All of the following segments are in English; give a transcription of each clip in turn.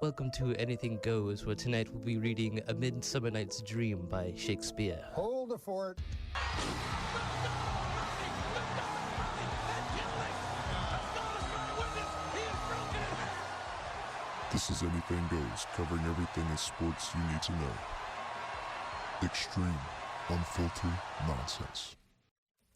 Welcome to Anything Goes, where tonight we'll be reading A Midsummer Night's Dream by Shakespeare. Hold the fort. This is Anything Goes, covering everything in sports you need to know. Extreme, unfiltered nonsense.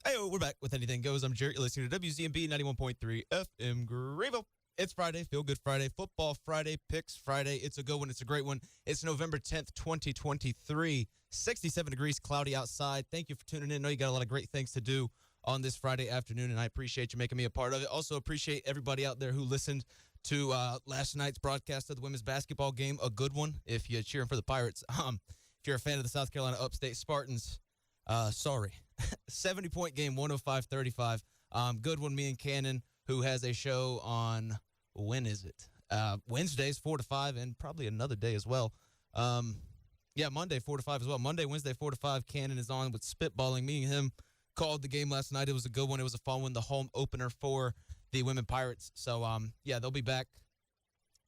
Hey, we're back with Anything Goes. I'm Jarrett. You're listening to WZMB 91.3 FM Greenville. It's Friday, Feel Good Friday, Football Friday, Picks Friday. It's a good one. It's a great one. It's November 10th, 2023. 67 degrees, cloudy outside. Thank you for tuning in. I know you got a lot of great things to do on this Friday afternoon, and I appreciate you making me a part of it. Also appreciate everybody out there who listened to last night's broadcast of the women's basketball game. A good one if you're cheering for the Pirates. If you're a fan of the South Carolina Upstate Spartans, sorry. 70-point game, 105-35. Good one, me and Cannon, who has a show on, when is it? Wednesdays, 4 to 5, and probably another day as well. Monday, 4 to 5 as well. Monday, Wednesday, 4 to 5. Cannon is on with Spitballing. Me and him called the game last night. It was a good one. It was a fun one, the home opener for the Women Pirates. So, they'll be back.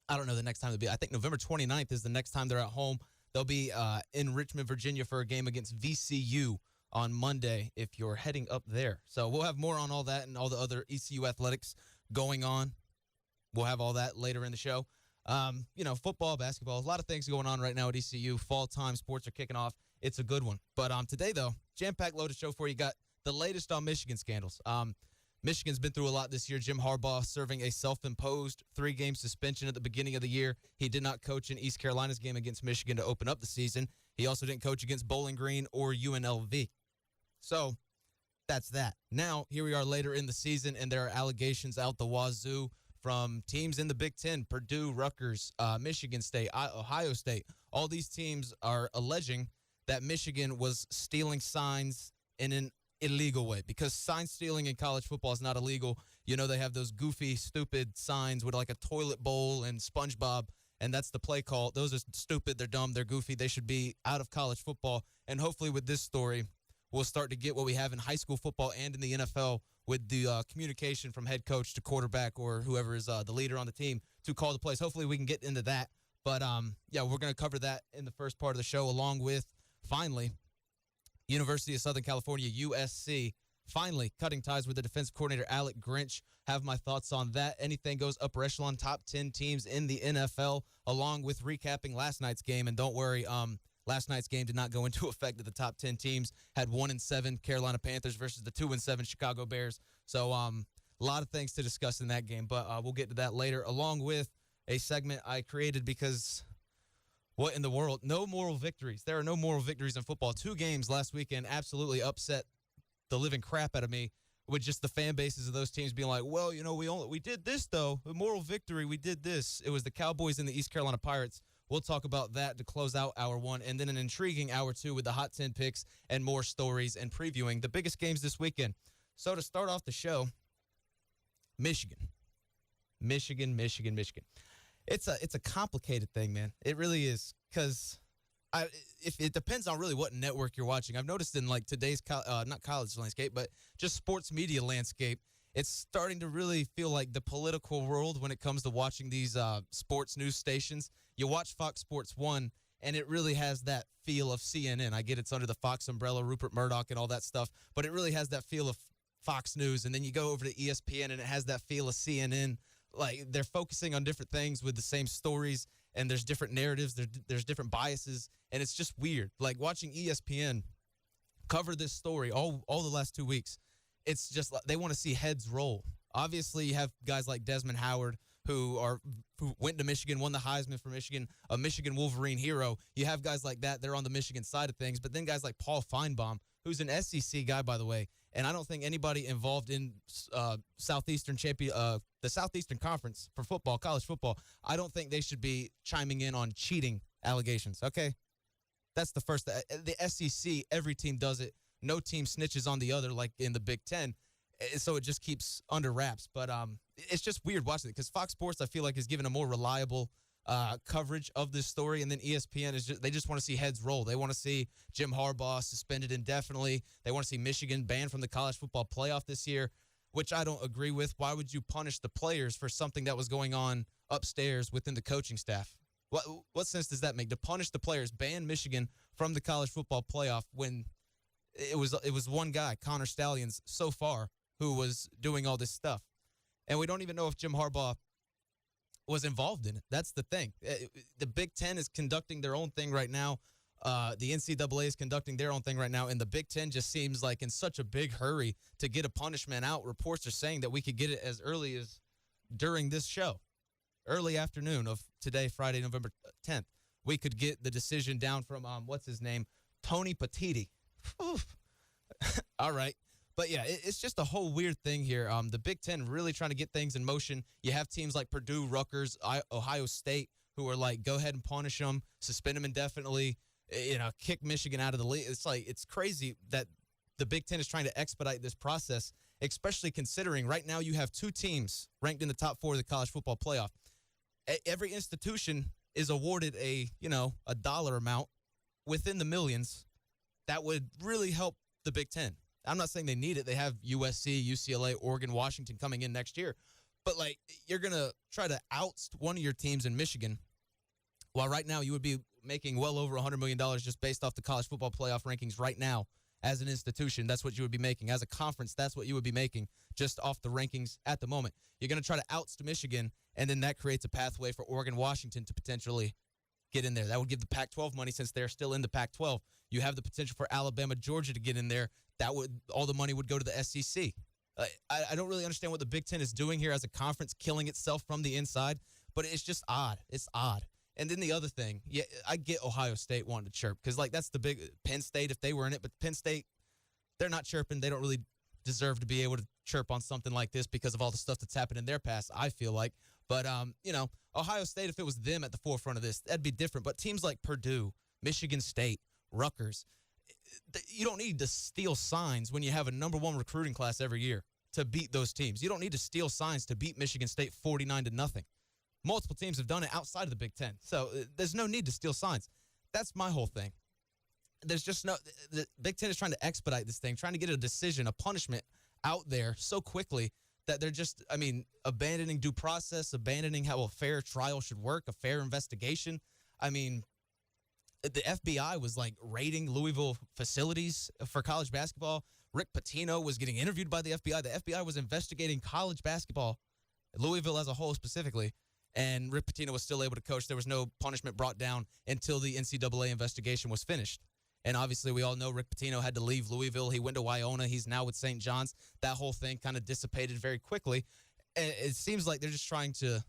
I don't know the next time they'll be. I think November 29th is the next time they're at home. They'll be in Richmond, Virginia for a game against VCU on Monday if you're heading up there. So we'll have more on all that and all the other ECU athletics going on. We'll have all that later in the show. Football, basketball, a lot of things going on right now at ECU. Fall time, sports are kicking off. It's a good one. But today, though, jam-packed loaded show for you. Got the latest on Michigan scandals. Michigan's been through a lot this year. Jim Harbaugh serving a self-imposed 3-game suspension at the beginning of the year. He did not coach in East Carolina's game against Michigan to open up the season. He also didn't coach against Bowling Green or UNLV. So that's that. Now, here we are later in the season, and there are allegations out the wazoo from teams in the Big Ten, Purdue, Rutgers, Michigan State, Ohio State. All these teams are alleging that Michigan was stealing signs in an illegal way, because sign stealing in college football is not illegal. You know, they have those goofy, stupid signs with like a toilet bowl and SpongeBob, and that's the play call. Those are stupid. They're dumb. They're goofy. They should be out of college football. And hopefully with this story, we'll start to get what we have in high school football and in the NFL with the communication from head coach to quarterback or whoever is the leader on the team to call the plays. Hopefully we can get into that. But, we're going to cover that in the first part of the show, along with, finally, University of Southern California, USC, finally cutting ties with the defensive coordinator, Alec Grinch. Have my thoughts on that. Anything goes, upper echelon, top 10 teams in the NFL, along with recapping last night's game. And don't worry, last night's game did not go into effect. That the top 10 teams had 1-7 Carolina Panthers versus the 2-7 Chicago Bears. So a lot of things to discuss in that game, but we'll get to that later, along with a segment I created because what in the world? No moral victories. There are no moral victories in football. 2 games last weekend absolutely upset the living crap out of me, with just the fan bases of those teams being like, well, we did this, though. A moral victory, we did this. It was the Cowboys and the East Carolina Pirates. We'll talk about that to close out hour 1, and then an intriguing hour 2 with the Hot 10 picks and more stories and previewing the biggest games this weekend. So to start off the show, Michigan. It's a complicated thing, man. It really is, because if it depends on really what network you're watching. I've noticed in like today's not college landscape, but just sports media landscape, it's starting to really feel like the political world when it comes to watching these sports news stations. You watch Fox Sports 1, and it really has that feel of CNN. I get it's under the Fox umbrella, Rupert Murdoch and all that stuff, but it really has that feel of Fox News. And then you go over to ESPN, and it has that feel of CNN. Like, they're focusing on different things with the same stories, and there's different narratives, there's different biases, and it's just weird. Like, watching ESPN cover this story all the last 2 weeks, it's just like they want to see heads roll. Obviously, you have guys like Desmond Howard, who went to Michigan, won the Heisman for Michigan, a Michigan Wolverine hero. You have guys like that. They're on the Michigan side of things. But then guys like Paul Feinbaum, who's an SEC guy, by the way, and I don't think anybody involved in the Southeastern Conference for football, college football, I don't think they should be chiming in on cheating allegations, okay? That's the first. The SEC, every team does it. No team snitches on the other like in the Big Ten. So it just keeps under wraps. But it's just weird watching it because Fox Sports, I feel like, is given a more reliable coverage of this story. And then ESPN, they just want to see heads roll. They want to see Jim Harbaugh suspended indefinitely. They want to see Michigan banned from the college football playoff this year, which I don't agree with. Why would you punish the players for something that was going on upstairs within the coaching staff? What sense does that make? To punish the players, ban Michigan from the college football playoff when it was one guy, Connor Stallions, so far, who was doing all this stuff. And we don't even know if Jim Harbaugh was involved in it. That's the thing. The Big Ten is conducting their own thing right now. The NCAA is conducting their own thing right now, and the Big Ten just seems like in such a big hurry to get a punishment out. Reports are saying that we could get it as early as during this show, early afternoon of today, Friday, November 10th. We could get the decision down from, what's his name, Tony Petitti. All right. But, yeah, it's just a whole weird thing here. The Big Ten really trying to get things in motion. You have teams like Purdue, Rutgers, Ohio State, who are like, go ahead and punish them, suspend them indefinitely, kick Michigan out of the league. It's crazy that the Big Ten is trying to expedite this process, especially considering right now you have two teams ranked in the top 4 of the college football playoff. Every institution is awarded a dollar amount within the millions that would really help the Big Ten. I'm not saying they need it. They have USC, UCLA, Oregon, Washington coming in next year. But, you're going to try to oust one of your teams in Michigan, while right now you would be making well over $100 million just based off the college football playoff rankings right now as an institution. That's what you would be making. As a conference, that's what you would be making just off the rankings at the moment. You're going to try to oust Michigan, and then that creates a pathway for Oregon, Washington to potentially get in there. That would give the Pac-12 money since they're still in the Pac-12. You have the potential for Alabama, Georgia to get in there. All the money would go to the SEC. I don't really understand what the Big Ten is doing here as a conference, killing itself from the inside, but it's just odd. It's odd. And then the other thing, yeah, I get Ohio State wanting to chirp because, that's the big Penn State if they were in it. But Penn State, they're not chirping. They don't really deserve to be able to chirp on something like this because of all the stuff that's happened in their past, I feel like. But, Ohio State, if it was them at the forefront of this, that'd be different. But teams like Purdue, Michigan State, Rutgers, you don't need to steal signs when you have a number 1 recruiting class every year to beat those teams. You don't need to steal signs to beat Michigan State 49-0. Multiple teams have done it outside of the Big Ten. So there's no need to steal signs. That's my whole thing. There's just the Big Ten is trying to expedite this thing, trying to get a decision, a punishment out there so quickly that they're just, abandoning due process, abandoning how a fair trial should work, a fair investigation. The FBI was raiding Louisville facilities for college basketball. Rick Pitino was getting interviewed by the FBI. The FBI was investigating college basketball, Louisville as a whole specifically, and Rick Pitino was still able to coach. There was no punishment brought down until the NCAA investigation was finished. And obviously we all know Rick Pitino had to leave Louisville. He went to Iona. He's now with St. John's. That whole thing kind of dissipated very quickly. And it seems like they're just trying to,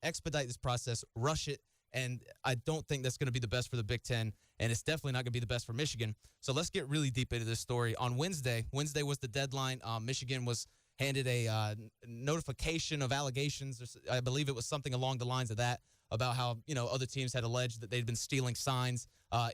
expedite this process, rush it. And I don't think that's going to be the best for the Big Ten, and it's definitely not going to be the best for Michigan. So let's get really deep into this story. On Wednesday was the deadline. Michigan was handed a notification of allegations. I believe it was something along the lines of that, about how, other teams had alleged that they'd been stealing signs,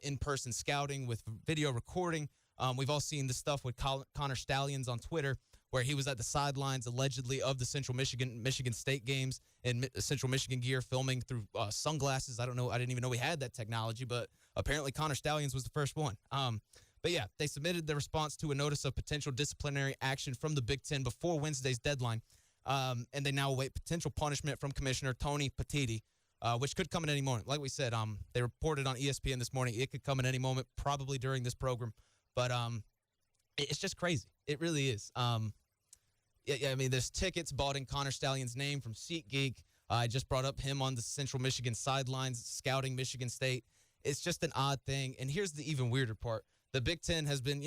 in-person scouting with video recording. We've all seen the stuff with Connor Stallions on Twitter, where he was at the sidelines allegedly of the Central Michigan State games in Central Michigan gear, filming through sunglasses. I don't know. I didn't even know we had that technology, but apparently Connor Stallions was the first one. But yeah, they submitted their response to a notice of potential disciplinary action from the Big Ten before Wednesday's deadline. And they now await potential punishment from Commissioner Tony Petitti, which could come at any moment. Like we said, they reported on ESPN this morning. It could come at any moment, probably during this program. But it's just crazy. It really is. There's tickets bought in Connor Stallion's name from SeatGeek. I just brought up him on the Central Michigan sidelines, scouting Michigan State. It's just an odd thing. And here's the even weirder part. The Big Ten has been,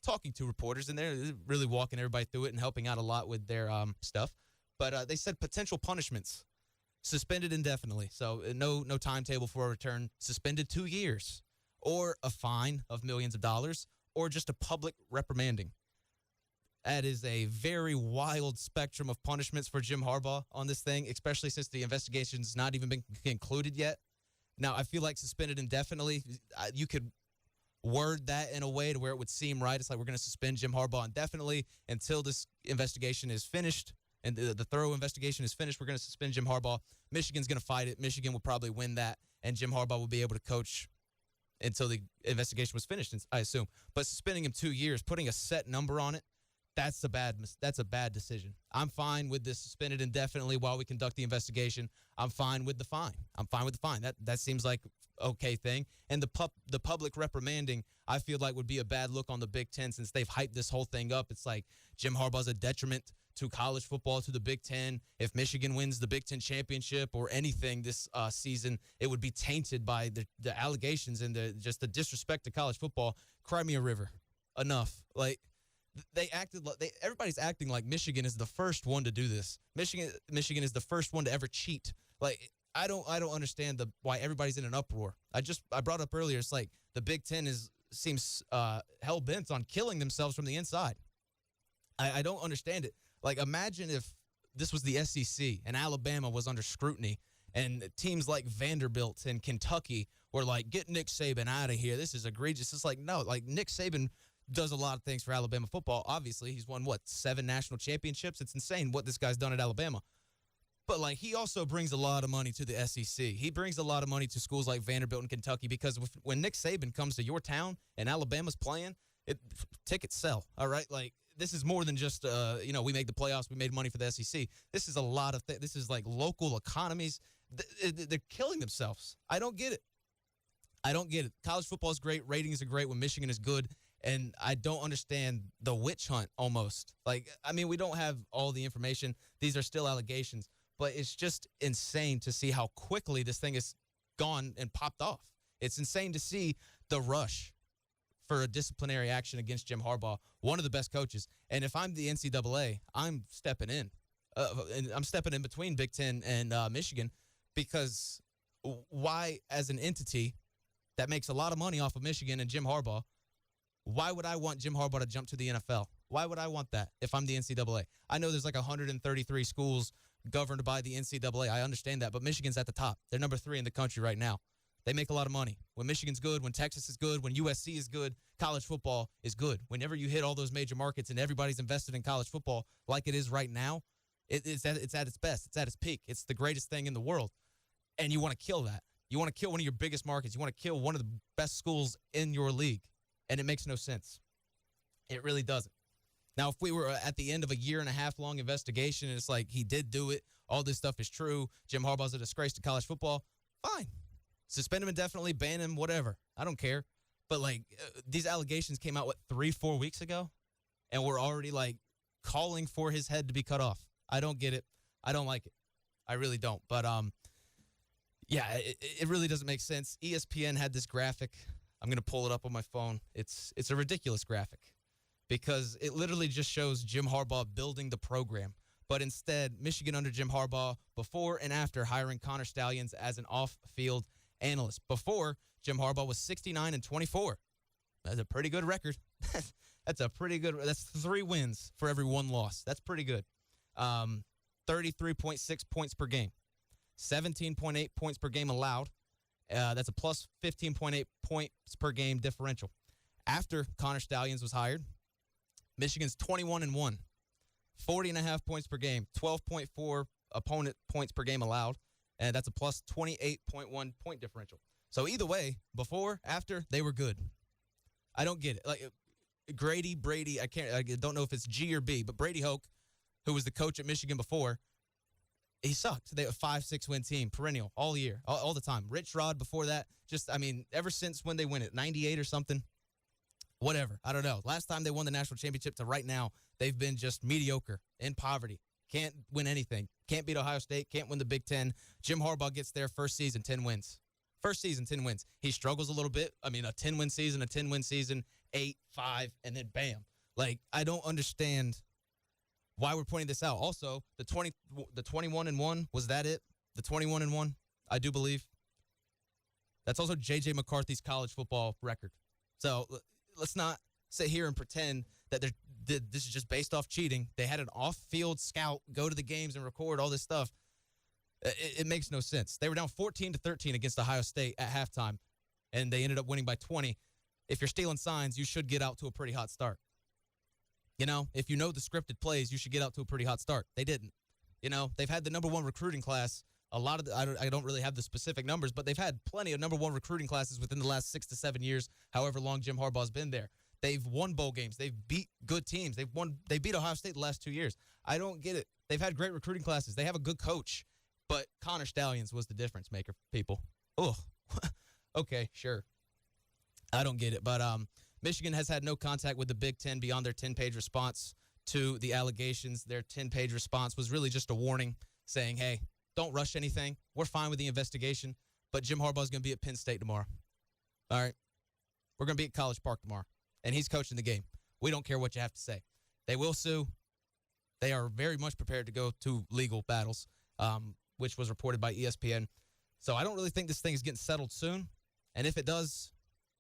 talking to reporters, and they're really walking everybody through it and helping out a lot with their stuff. But they said potential punishments, suspended indefinitely. So no timetable for a return, suspended 2 years, or a fine of millions of dollars, or just a public reprimanding. That is a very wild spectrum of punishments for Jim Harbaugh on this thing, especially since the investigation's not even been concluded yet. Now, I feel like suspended indefinitely, you could word that in a way to where it would seem right. It's like we're going to suspend Jim Harbaugh indefinitely until this investigation is finished and the thorough investigation is finished. We're going to suspend Jim Harbaugh. Michigan's going to fight it. Michigan will probably win that, and Jim Harbaugh will be able to coach until the investigation was finished, I assume. But suspending him 2 years, putting a set number on it, That's a bad decision. I'm fine with this suspended indefinitely while we conduct the investigation. I'm fine with the fine. That seems like okay thing. And the public reprimanding, I feel like would be a bad look on the Big Ten since they've hyped this whole thing up. It's like Jim Harbaugh's a detriment to college football, to the Big Ten. If Michigan wins the Big Ten championship or anything this season, it would be tainted by the allegations and just the disrespect to college football. Cry me a river. Enough. Like, everybody's acting like Michigan is the first one to do this. Michigan is the first one to ever cheat. Like, I don't understand why everybody's in an uproar. I brought up earlier, it's like the Big Ten seems hell bent on killing themselves from the inside. I don't understand it. Like, imagine if this was the SEC and Alabama was under scrutiny and teams like Vanderbilt and Kentucky were like, get Nick Saban out of here. This is egregious. It's like, no, like Nick Saban does a lot of things for Alabama football. Obviously, he's won, 7 national championships? It's insane what this guy's done at Alabama. But, like, he also brings a lot of money to the SEC. He brings a lot of money to schools like Vanderbilt and Kentucky because when Nick Saban comes to your town and Alabama's playing, tickets sell, all right? Like, this is more than just, we made the playoffs, we made money for the SEC. This is a lot of this is, like, local economies. They're killing themselves. I don't get it. College football is great. Ratings are great when Michigan is good. And I don't understand the witch hunt almost. Like, I mean, we don't have all the information. These are still allegations. But it's just insane to see how quickly this thing has gone and popped off. It's insane to see the rush for a disciplinary action against Jim Harbaugh, one of the best coaches. And if I'm the NCAA, I'm stepping in. And I'm stepping in between Big Ten and Michigan because why, as an entity that makes a lot of money off of Michigan and Jim Harbaugh, why would I want Jim Harbaugh to jump to the NFL? Why would I want that if I'm the NCAA? I know there's like 133 schools governed by the NCAA. I understand that, but Michigan's at the top. They're number 3 in the country right now. They make a lot of money. When Michigan's good, when Texas is good, when USC is good, college football is good. Whenever you hit all those major markets and everybody's invested in college football like it is right now, it's at its best. It's at its peak. It's the greatest thing in the world. And you want to kill that. You want to kill one of your biggest markets. You want to kill one of the best schools in your league. And it makes no sense. It really doesn't. Now, if we were at the end of a 1.5 long investigation and it's like he did do it, all this stuff is true, Jim Harbaugh's a disgrace to college football, fine. Suspend him indefinitely, ban him, whatever. I don't care. But, like, these allegations came out, 3-4 weeks ago? And we're already, like, calling for his head to be cut off. I don't get it. I don't like it. I really don't. But, yeah, it really doesn't make sense. ESPN had this graphic. I'm going to pull it up on my phone. It's a ridiculous graphic because it literally just shows Jim Harbaugh building the program. But instead, Michigan under Jim Harbaugh before and after hiring Connor Stallions as an off-field analyst. Before, Jim Harbaugh was 69-24. That's a pretty good record. That's 3 wins for every 1 loss. That's pretty good. 33.6 points per game. 17.8 points per game allowed. That's a plus 15.8 points per game differential. After Connor Stallions was hired, Michigan's 21-1, 40.5 points per game, 12.4 opponent points per game allowed, and that's a plus 28.1 point differential. So either way, before, after, they were good. I don't get it. Like Brady, I don't know if it's G or B, but Brady Hoke, who was the coach at Michigan before, he sucked. They were a 5-6 win team, perennial, all year, all the time. Rich Rod before that, ever since when they win it, 98 or something, whatever. I don't know. Last time they won the national championship to right now, they've been just mediocre, in poverty. Can't win anything. Can't beat Ohio State. Can't win the Big Ten. Jim Harbaugh gets there first season, 10 wins. First season, 10 wins. He struggles a little bit. I mean, a 10-win season, 8, 5, and then bam. Like, I don't understand why we're pointing this out. Also, the 21-1, was that it? The 21-1, I do believe. That's also J.J. McCarthy's college football record. So let's not sit here and pretend that this is just based off cheating. They had an off-field scout go to the games and record all this stuff. It makes no sense. They were down 14-13 against Ohio State at halftime, and they ended up winning by 20. If you're stealing signs, you should get out to a pretty hot start. You know, if you know the scripted plays, you should get out to a pretty hot start. They didn't. You know, they've had the number 1 recruiting class. A lot of I don't really have the specific numbers, but they've had plenty of number 1 recruiting classes within the last 6 to 7 years, however long Jim Harbaugh's been there. They've won bowl games. They've beat good teams. They beat Ohio State the last 2 years. I don't get it. They've had great recruiting classes. They have a good coach. But Connor Stallions was the difference maker, people. Oh, okay, sure. I don't get it. But Michigan has had no contact with the Big Ten beyond their 10-page response to the allegations. Their 10-page response was really just a warning saying, hey, don't rush anything. We're fine with the investigation, but Jim Harbaugh's going to be at Penn State tomorrow. All right? We're going to be at College Park tomorrow, and he's coaching the game. We don't care what you have to say. They will sue. They are very much prepared to go to legal battles, which was reported by ESPN. So I don't really think this thing is getting settled soon, and if it does,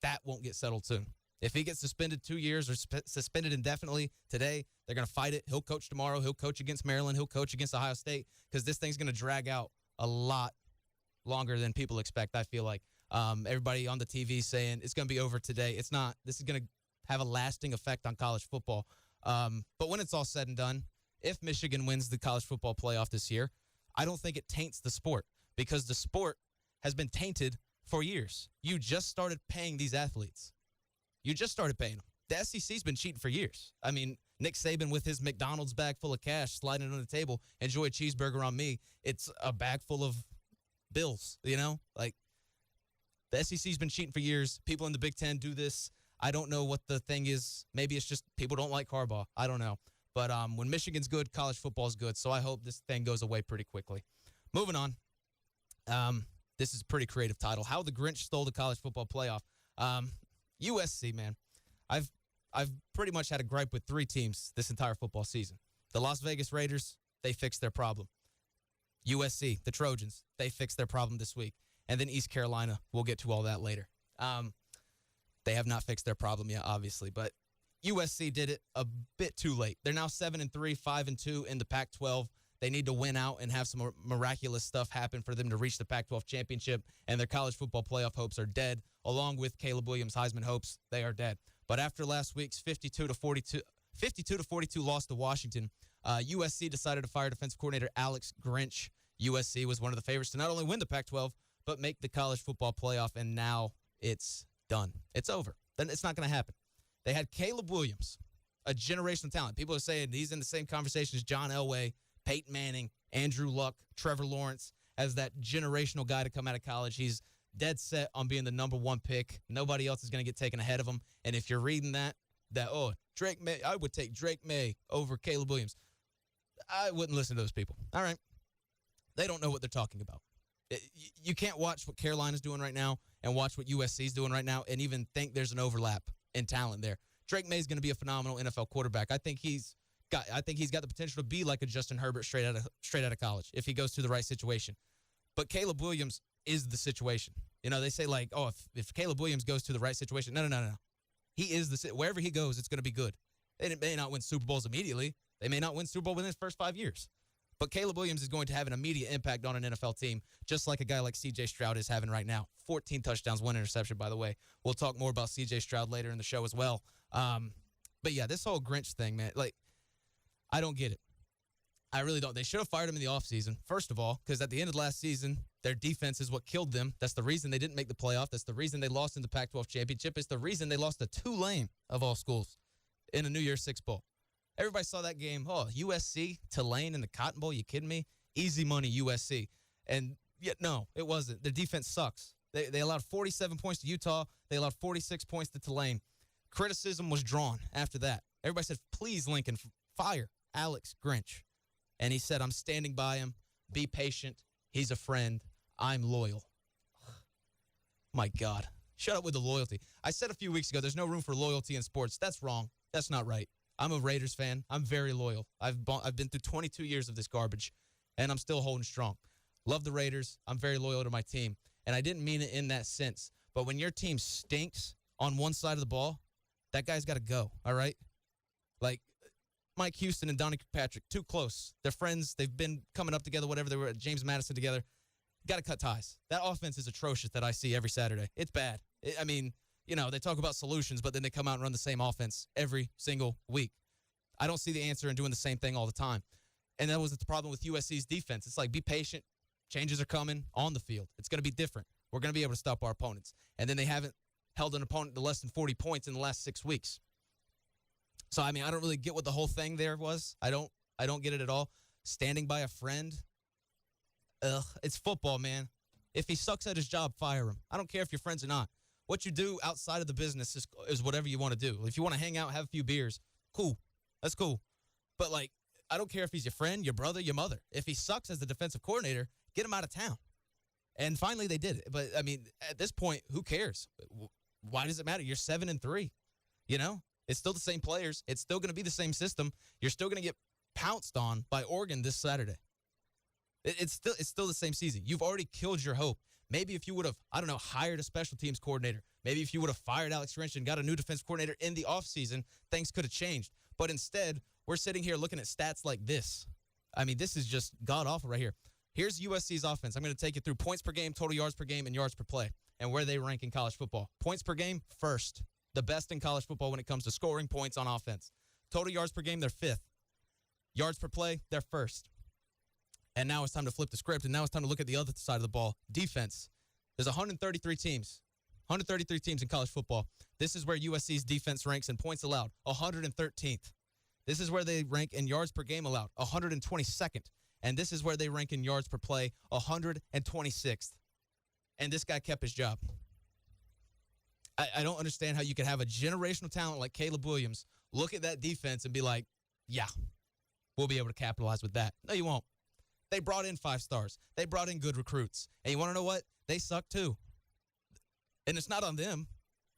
that won't get settled soon. If he gets suspended 2 years or suspended indefinitely today, they're going to fight it. He'll coach tomorrow. He'll coach against Maryland. He'll coach against Ohio State because this thing's going to drag out a lot longer than people expect, I feel like. Everybody on the TV saying it's going to be over today. It's not. This is going to have a lasting effect on college football. But when it's all said and done, if Michigan wins the college football playoff this year, I don't think it taints the sport because the sport has been tainted for years. You just started paying these athletes. You just started paying them. The SEC's been cheating for years. I mean, Nick Saban with his McDonald's bag full of cash sliding it on the table, enjoy a cheeseburger on me. It's a bag full of bills, you know? Like, the SEC's been cheating for years. People in the Big Ten do this. I don't know what the thing is. Maybe it's just people don't like Harbaugh. I don't know. But when Michigan's good, college football's good. So I hope this thing goes away pretty quickly. Moving on. This is a pretty creative title. How the Grinch Stole the College Football Playoff. USC, man. I've pretty much had a gripe with three teams this entire football season. The Las Vegas Raiders, they fixed their problem. USC, the Trojans, they fixed their problem this week. And then East Carolina, we'll get to all that later. They have not fixed their problem yet, obviously, but USC did it a bit too late. They're now 7-3, 5-2 in the Pac-12. They need to win out and have some miraculous stuff happen for them to reach the Pac-12 championship, and their college football playoff hopes are dead, along with Caleb Williams' Heisman hopes. They are dead. But after last week's 52-42 loss to Washington, USC decided to fire defensive coordinator Alex Grinch. USC was one of the favorites to not only win the Pac-12, but make the college football playoff, and now it's done. It's over. Then it's not going to happen. They had Caleb Williams, a generational talent. People are saying he's in the same conversation as John Elway, Peyton Manning, Andrew Luck, Trevor Lawrence, as that generational guy to come out of college. He's dead set on being the number one pick. Nobody else is going to get taken ahead of him. And if you're reading that, Drake May, I would take Drake May over Caleb Williams. I wouldn't listen to those people. All right. They don't know what they're talking about. You can't watch what Carolina's doing right now and watch what USC's doing right now and even think there's an overlap in talent there. Drake May is going to be a phenomenal NFL quarterback. I think he's got the potential to be like a Justin Herbert straight out of college if he goes to the right situation. But Caleb Williams is the situation. You know, they say like, oh, if Caleb Williams goes to the right situation, no. He is wherever he goes, it's going to be good. They may not win Super Bowls immediately. They may not win Super Bowl within his first 5 years. But Caleb Williams is going to have an immediate impact on an NFL team, just like a guy like C.J. Stroud is having right now. 14 touchdowns, 1 interception, by the way. We'll talk more about C.J. Stroud later in the show as well. But, yeah, this whole Grinch thing, man, like, I don't get it. I really don't. They should have fired him in the offseason, first of all, because at the end of last season, their defense is what killed them. That's the reason they didn't make the playoff. That's the reason they lost in the Pac-12 championship. It's the reason they lost to Tulane, of all schools, in a New Year's Six Bowl. Everybody saw that game. Oh, USC, Tulane in the Cotton Bowl. You kidding me? Easy money, USC. And yet, no, it wasn't. Their defense sucks. They allowed 47 points to Utah. They allowed 46 points to Tulane. Criticism was drawn after that. Everybody said, please, Lincoln, fire Alex Grinch. And he said, I'm standing by him. Be patient. He's a friend. I'm loyal. My God. Shut up with the loyalty. I said a few weeks ago, there's no room for loyalty in sports. That's wrong. That's not right. I'm a Raiders fan. I'm very loyal. I've been through 22 years of this garbage, and I'm still holding strong. Love the Raiders. I'm very loyal to my team. And I didn't mean it in that sense. But when your team stinks on one side of the ball, that guy's got to go, all right? Like, Mike Houston and Donnie Kirkpatrick, too close. They're friends. They've been coming up together, whatever. They were at James Madison together. Got to cut ties. That offense is atrocious that I see every Saturday. It's bad. I mean, you know, they talk about solutions, but then they come out and run the same offense every single week. I don't see the answer in doing the same thing all the time. And that was the problem with USC's defense. It's like, be patient. Changes are coming on the field. It's going to be different. We're going to be able to stop our opponents. And then they haven't held an opponent to less than 40 points in the last 6 weeks. So, I mean, I don't really get what the whole thing there was. I don't get it at all. Standing by a friend. It's football, man. If he sucks at his job, fire him. I don't care if you're friends or not. What you do outside of the business is whatever you want to do. If you want to hang out, have a few beers, cool. That's cool. But, like, I don't care if he's your friend, your brother, your mother. If he sucks as the defensive coordinator, get him out of town. And finally they did it. But, I mean, at this point, who cares? Why does it matter? You're 7-3, you know? It's still the same players. It's still going to be the same system. You're still going to get pounced on by Oregon this Saturday. It's still the same season. You've already killed your hope. Maybe if you would have, I don't know, hired a special teams coordinator, maybe if you would have fired Alex Grinch and got a new defense coordinator in the offseason, things could have changed. But instead, we're sitting here looking at stats like this. I mean, this is just god-awful right here. Here's USC's offense. I'm going to take you through points per game, total yards per game, and yards per play, and where they rank in college football. Points per game, first. The best in college football when it comes to scoring points on offense. Total yards per game, they're fifth. Yards per play, they're first. And now it's time to flip the script, and now it's time to look at the other side of the ball. Defense. There's 133 teams. 133 teams in college football. This is where USC's defense ranks in points allowed, 113th. This is where they rank in yards per game allowed, 122nd. And this is where they rank in yards per play, 126th. And this guy kept his job. I don't understand how you could have a generational talent like Caleb Williams look at that defense and be like, yeah, we'll be able to capitalize with that. No, you won't. They brought in 5 stars. They brought in good recruits. And you want to know what? They suck too. And it's not on them.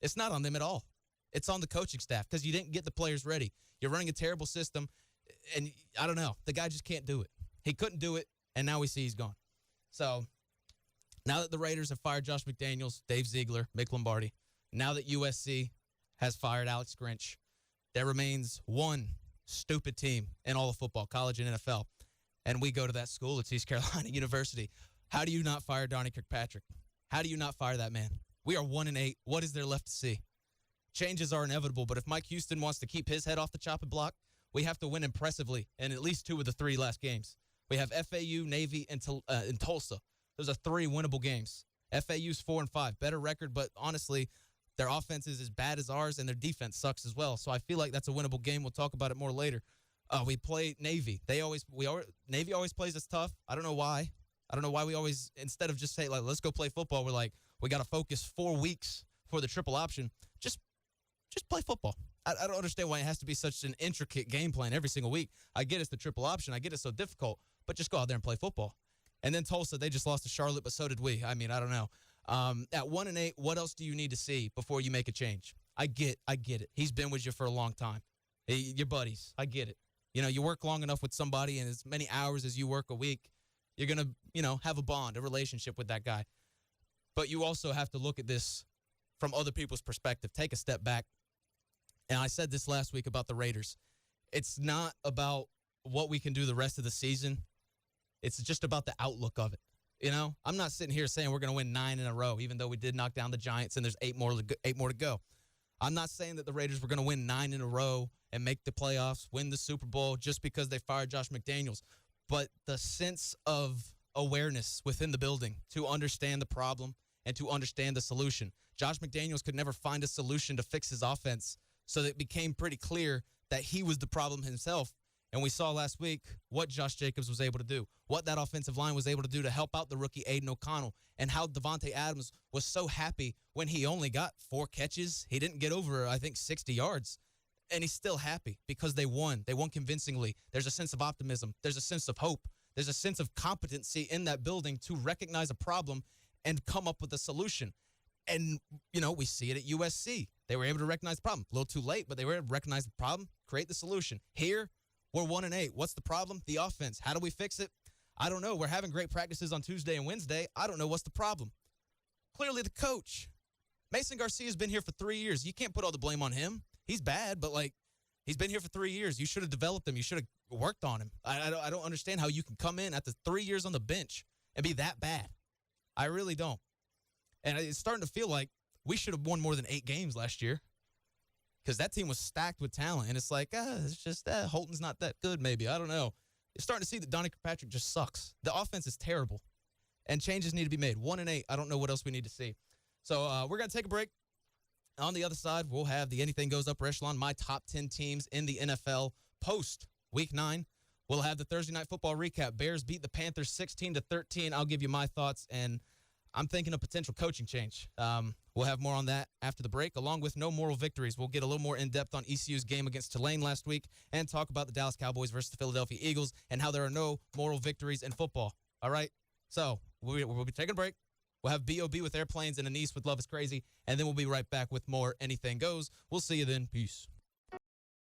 It's not on them at all. It's on the coaching staff because you didn't get the players ready. You're running a terrible system, and I don't know. The guy just can't do it. He couldn't do it, and now we see he's gone. So now that the Raiders have fired Josh McDaniels, Dave Ziegler, Mick Lombardi, now that USC has fired Alex Grinch, there remains one stupid team in all of football, college and NFL, and we go to that school. It's East Carolina University. How do you not fire Donnie Kirkpatrick? How do you not fire that man? We are 1-8. What is there left to see? Changes are inevitable, but if Mike Houston wants to keep his head off the chopping block, we have to win impressively in at least 2 of the 3 last games. We have FAU, Navy, and Tulsa. Those are 3 winnable games. FAU's 4-5, better record, but honestly, their offense is as bad as ours, and their defense sucks as well. So I feel like that's a winnable game. We'll talk about it more later. We play Navy. Navy always plays us tough. I don't know why. I don't know why we always, instead of just say, like, let's go play football, we're like, we got to focus 4 weeks for the triple option. Just play football. I don't understand why it has to be such an intricate game plan every single week. I get it's the triple option. I get it's so difficult, but just go out there and play football. And then Tulsa, they just lost to Charlotte, but so did we. I mean, I don't know. At 1-8, what else do you need to see before you make a change? I get it. He's been with you for a long time. You're buddies. I get it. You know, you work long enough with somebody, and as many hours as you work a week, you're going to, have a bond, a relationship with that guy. But you also have to look at this from other people's perspective. Take a step back. And I said this last week about the Raiders. It's not about what we can do the rest of the season. It's just about the outlook of it. You know, I'm not sitting here saying we're going to win 9 in a row, even though we did knock down the Giants and there's 8 more to go. I'm not saying that the Raiders were going to win 9 in a row and make the playoffs, win the Super Bowl just because they fired Josh McDaniels. But the sense of awareness within the building to understand the problem and to understand the solution. Josh McDaniels could never find a solution to fix his offense, so it became pretty clear that he was the problem himself. And we saw last week what Josh Jacobs was able to do, what that offensive line was able to do to help out the rookie Aiden O'Connell, and how Devontae Adams was so happy when he only got 4 catches. He didn't get over, I think, 60 yards. And he's still happy because they won. They won convincingly. There's a sense of optimism. There's a sense of hope. There's a sense of competency in that building to recognize a problem and come up with a solution. And, we see it at USC. They were able to recognize the problem. A little too late, but they were able to recognize the problem, create the solution. Here, we're 1-8. What's the problem? The offense. How do we fix it? I don't know. We're having great practices on Tuesday and Wednesday. I don't know what's the problem. Clearly the coach. Mason Garcia's been here for 3 years. You can't put all the blame on him. He's bad, but, he's been here for 3 years. You should have developed him. You should have worked on him. I don't understand how you can come in after 3 years on the bench and be that bad. I really don't. And it's starting to feel like we should have won more than 8 games last year because that team was stacked with talent. And it's like, it's just Holton's not that good maybe. I don't know. You're starting to see that Donnie Kirkpatrick just sucks. The offense is terrible, and changes need to be made. 1-8. I don't know what else we need to see. So we're going to take a break. On the other side, we'll have the Anything Goes Upper Echelon, my top 10 teams in the NFL post Week 9. We'll have the Thursday Night Football recap. Bears beat the Panthers 16-13. I'll give you my thoughts, and I'm thinking a potential coaching change. We'll have more on that after the break, along with no moral victories. We'll get a little more in-depth on ECU's game against Tulane last week and talk about the Dallas Cowboys versus the Philadelphia Eagles and how there are no moral victories in football. All right? So we'll be taking a break. We'll have B.O.B. with Airplanes and Anise with Love is Crazy, and then we'll be right back with more Anything Goes. We'll see you then. Peace.